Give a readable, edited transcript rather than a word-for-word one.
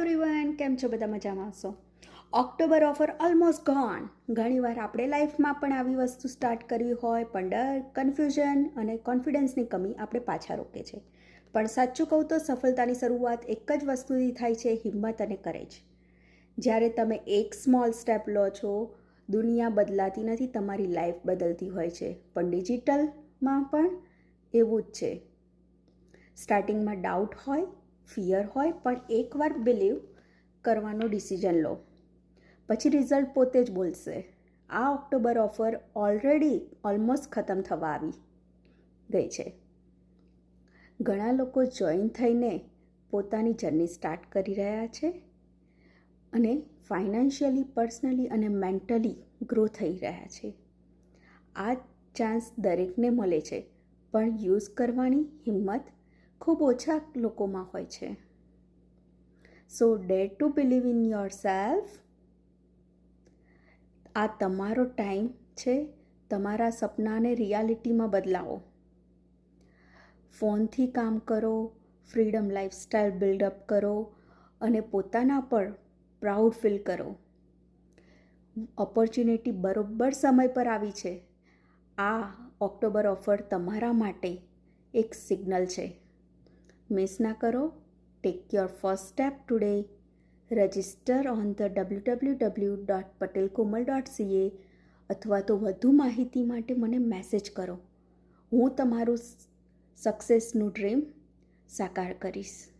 Everyone, કેમ છો? બધા મજામાં હશો? October offer almost gone. ઘણીવાર આપણે લાઈફમાં પણ આવી વસ્તુ સ્ટાર્ટ કરવી હોય પણ ડર, કન્ફ્યુઝન અને કોન્ફિડન્સની કમી આપણે પાછા રોકે છે. પણ સાચું કહું તો સફળતાની શરૂઆત એક જ વસ્તુથી થાય છે, હિંમત અને કરેજ. જ્યારે તમે એક સ્મોલ સ્ટેપ લો છો, દુનિયા બદલાતી નથી, તમારી લાઈફ બદલતી હોય છે. પણ ડિજિટલમાં પણ એવું જ છે. સ્ટાર્ટિંગમાં ડાઉટ હોય, ફિયર હોય, પણ એકવાર બિલીવ કરવાનો ડિસિઝન લો, પછી રિઝલ્ટ પોતે જ બોલશે. આ ઓક્ટોબર ઓફર ઓલરેડી ઓલમોસ્ટ ખતમ થવા આવી ગઈ છે. ઘણા લોકો જોઈન થઈને પોતાની જર્ની સ્ટાર્ટ કરી રહ્યા છે અને ફાઇનાન્શિયલી, પર્સનલી અને મેન્ટલી ગ્રો થઈ રહ્યા છે. આ ચાન્સ દરેકને મળે છે, પણ યુઝ કરવાની હિંમત ખૂબ ઓછા લોકોમાં હોય છે. So dare to believe in yourself. આ તમારો ટાઈમ છે. તમારા સપનાને રિયાલિટીમાં બદલાવો. ફોનથી કામ કરો, ફ્રીડમ લાઈફસ્ટાઈલ બિલ્ડઅપ કરો અને પોતાના પર પ્રાઉડ ફીલ કરો. ઓપોર્ચ્યુનિટી બરોબર સમય પર આવી છે. આ ઓક્ટોબર ઓફર તમારા માટે એક સિગ્નલ છે. મિસ ના કરો. Take your first step today. Register on the www.patelkomal.ca અથવા તો વધુ માહિતી માટે મને મેસેજ કરો. હું તમારું સક્સેસનું ડ્રીમ સાકાર કરીશ.